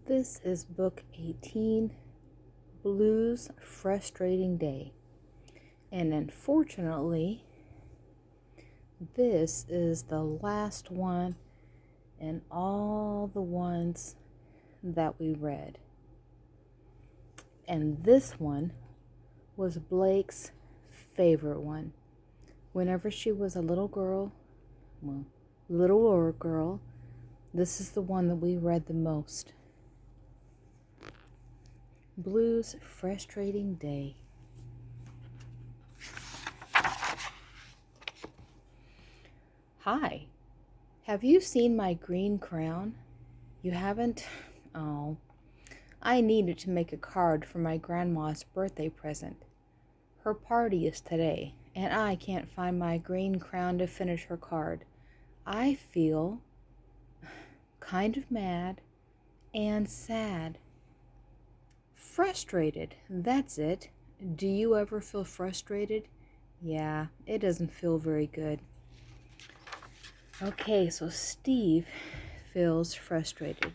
This is Book 18, Blue's Frustrating Day. And unfortunately, this is the last one in all the ones that we read. And this one was Blake's favorite one. Whenever she was a little girl, this is the one that we read the most. Blue's Frustrating Day. Hi, have you seen my green crown? You haven't? Oh, I needed to make a card for my grandma's birthday present. Her party is today, and I can't find my green crown to finish her card. I feel kind of mad and sad. Frustrated, that's it. Do you ever feel frustrated? Yeah, it doesn't feel very good. Okay, so Steve feels frustrated.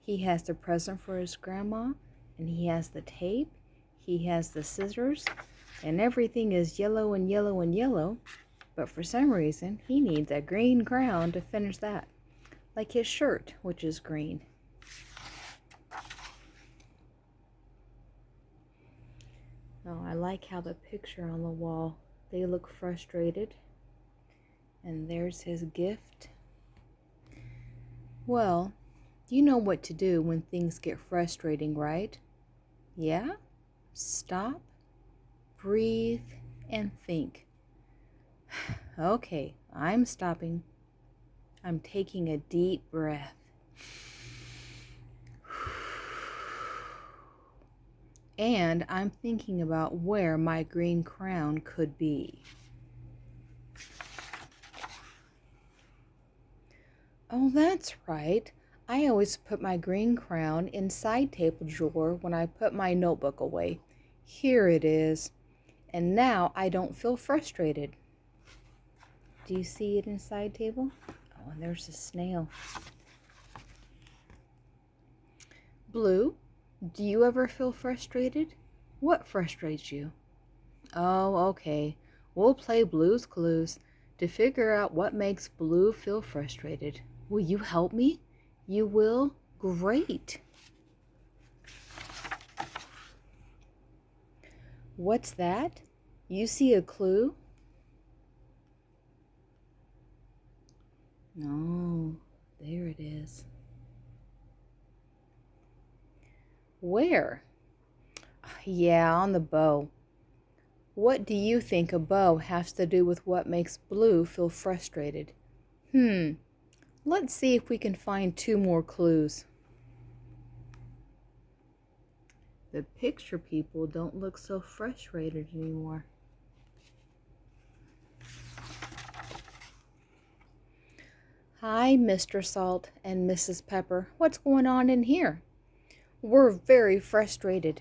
He has the present for his grandma, and he has the tape, he has the scissors, and everything is yellow and yellow and yellow, but for some reason he needs a green crown to finish that, like his shirt, which is green. Oh, I like how the picture on the wall, they look frustrated. And there's his gift. Well, you know what to do when things get frustrating, right? Yeah? Stop, breathe, and think. Okay, I'm stopping. I'm taking a deep breath. And I'm thinking about where my green crown could be. Oh, that's right. I always put my green crown in side table drawer when I put my notebook away. Here it is. And now I don't feel frustrated. Do you see it in side table? Oh, and there's a snail. Blue, do you ever feel frustrated? What frustrates you? Oh, okay. We'll play Blue's Clues to figure out what makes Blue feel frustrated. Will you help me? You will? Great. What's that? You see a clue? Oh, there it is. Where? Yeah, on the bow. What do you think a bow has to do with what makes Blue feel frustrated? Let's see if we can find two more clues. The picture people don't look so frustrated anymore. Hi, Mr. Salt and Mrs. Pepper. What's going on in here? We're very frustrated.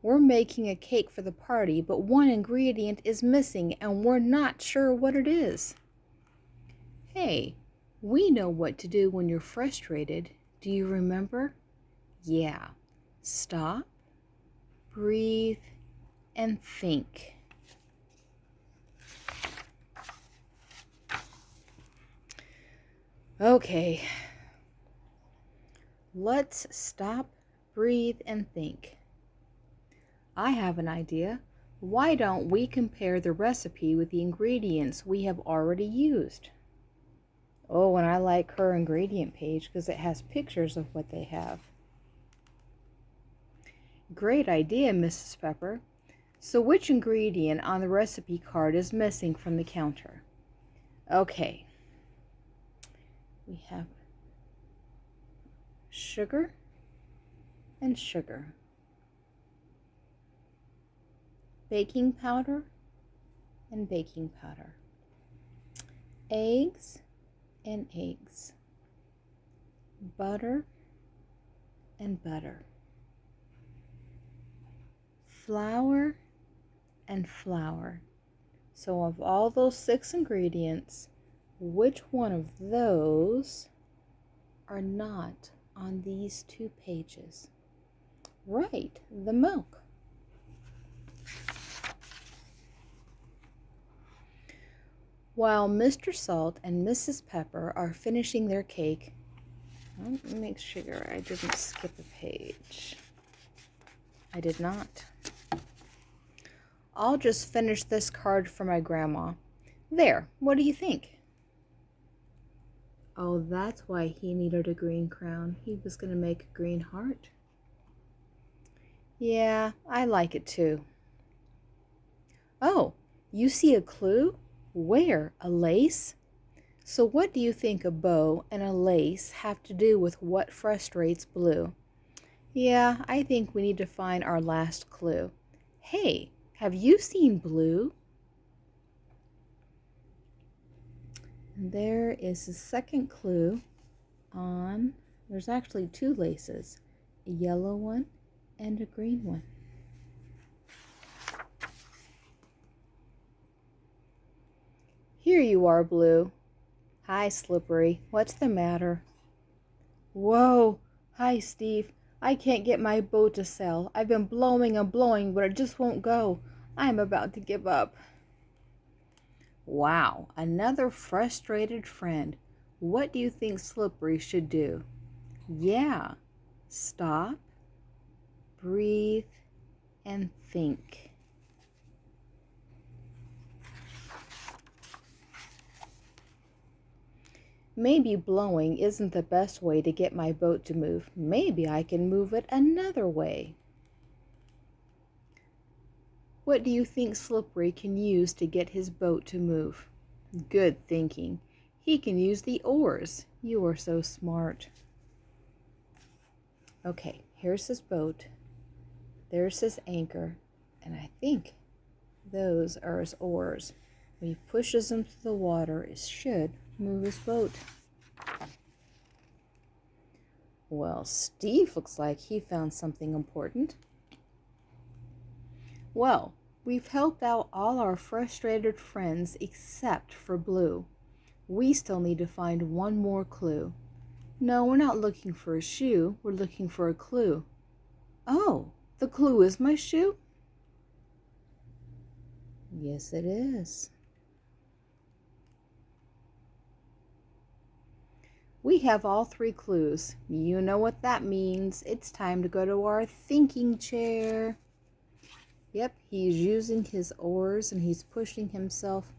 We're making a cake for the party, but one ingredient is missing and we're not sure what it is. Hey, we know what to do when you're frustrated. Do you remember? Yeah. Stop, breathe, and think. Okay. Let's stop, breathe, and think. I have an idea. Why don't we compare the recipe with the ingredients we have already used? Oh, and I like her ingredient page because it has pictures of what they have. Great idea, Mrs. Pepper. So which ingredient on the recipe card is missing from the counter? Okay. We have sugar and sugar. Baking powder and baking powder. Eggs and eggs. Butter and butter. Flour and flour. So of all those 6 ingredients, which one of those are not on these 2 pages? Right, the milk. While Mr. Salt and Mrs. Pepper are finishing their cake, let me make sure I didn't skip a page. I did not. I'll just finish this card for my grandma. There, what do you think? Oh, that's why he needed a green crown. He was going to make a green heart. Yeah, I like it too. Oh, you see a clue? Where? A lace? So what do you think a bow and a lace have to do with what frustrates Blue? Yeah, I think we need to find our last clue. Hey, have you seen Blue? And there is the second clue on, there's actually 2 laces, a yellow one and a green one. Here you are, Blue. Hi, Slippery. What's the matter? Whoa. Hi, Steve. I can't get my boat to sail. I've been blowing and blowing, but it just won't go. I'm about to give up. Wow, another frustrated friend. What do you think Slippery should do? Yeah, stop, breathe, and think. Maybe blowing isn't the best way to get my boat to move. Maybe I can move it another way. What do you think Slippery can use to get his boat to move? Good thinking. He can use the oars. You are so smart. Okay, here's his boat. There's his anchor. And I think those are his oars. When he pushes them through the water, it should move his boat. Well, Steve looks like he found something important. Well, we've helped out all our frustrated friends except for Blue. We still need to find one more clue. No, we're not looking for a shoe. We're looking for a clue. Oh, the clue is my shoe? Yes, it is. We have all 3 clues. You know what that means. It's time to go to our thinking chair. Yep, he's using his oars and he's pushing himself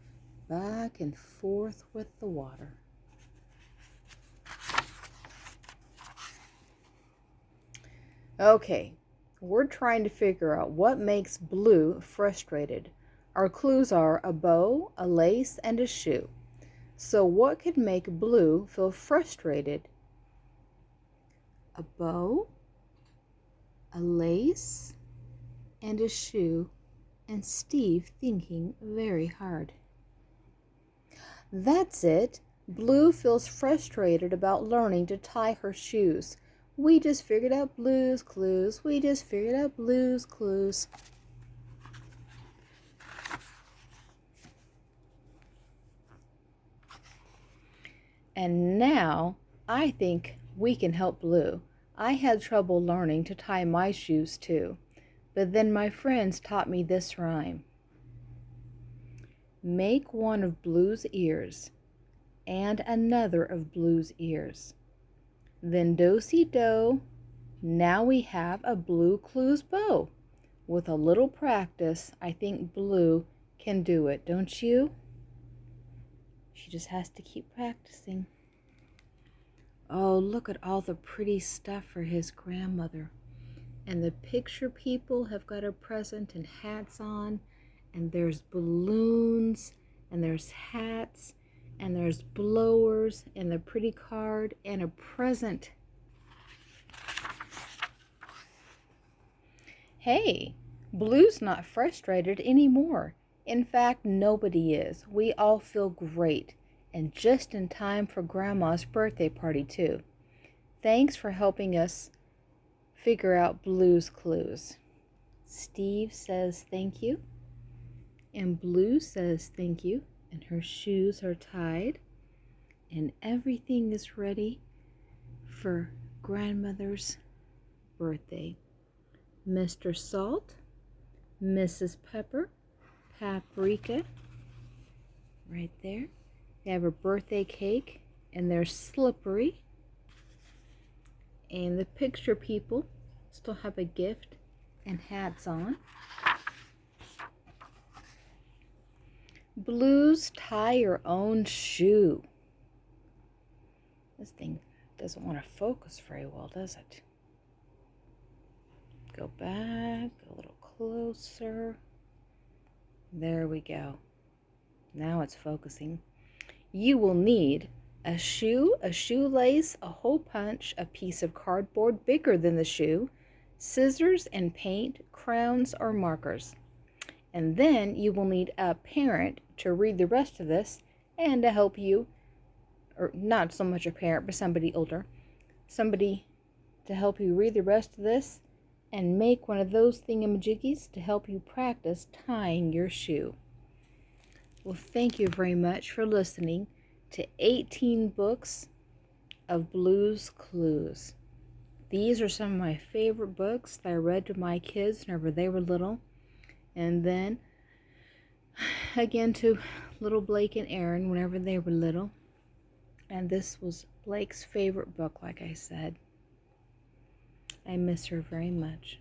back and forth with the water. Okay, we're trying to figure out what makes Blue frustrated. Our clues are a bow, a lace, and a shoe. So what could make Blue feel frustrated? A bow, a lace, and a shoe, and Steve thinking very hard. That's it. Blue feels frustrated about learning to tie her shoes. We just figured out Blue's clues. We just figured out Blue's clues. And now I think we can help Blue. I had trouble learning to tie my shoes too, but then my friends taught me this rhyme. Make one of Blue's ears and another of Blue's ears. Then do-si-do, now we have a Blue Clues bow. With a little practice, I think Blue can do it, don't you? She just has to keep practicing. Oh, look at all the pretty stuff for his grandmother. And the picture people have got a present and hats on. And there's balloons, and there's hats, and there's blowers, and the pretty card, and a present. Hey, Blue's not frustrated anymore. In fact, nobody is. We all feel great, and just in time for Grandma's birthday party too. Thanks for helping us figure out Blue's clues. Steve says thank you, and Blue says thank you, and her shoes are tied, and everything is ready for grandmother's birthday. Mr. Salt, Mrs. Pepper, Paprika, right there. They have a birthday cake, and they're slippery. And the picture people still have a gift and hats on. Blues, tie your own shoe. This thing doesn't want to focus very well, does it? Go back a little closer. There we go. Now it's focusing. You will need a shoe, a shoelace, a hole punch, a piece of cardboard bigger than the shoe, scissors and paint, crayons or markers. And then you will need a parent to read the rest of this and to help you, or not so much a parent, but somebody older, somebody to help you read the rest of this and make one of those thingamajiggies to help you practice tying your shoe. Well, thank you very much for listening to 18 books of Blue's Clues. These are some of my favorite books that I read to my kids whenever they were little. And then, again, to little Blake and Aaron whenever they were little. And this was Blake's favorite book, like I said. I miss her very much.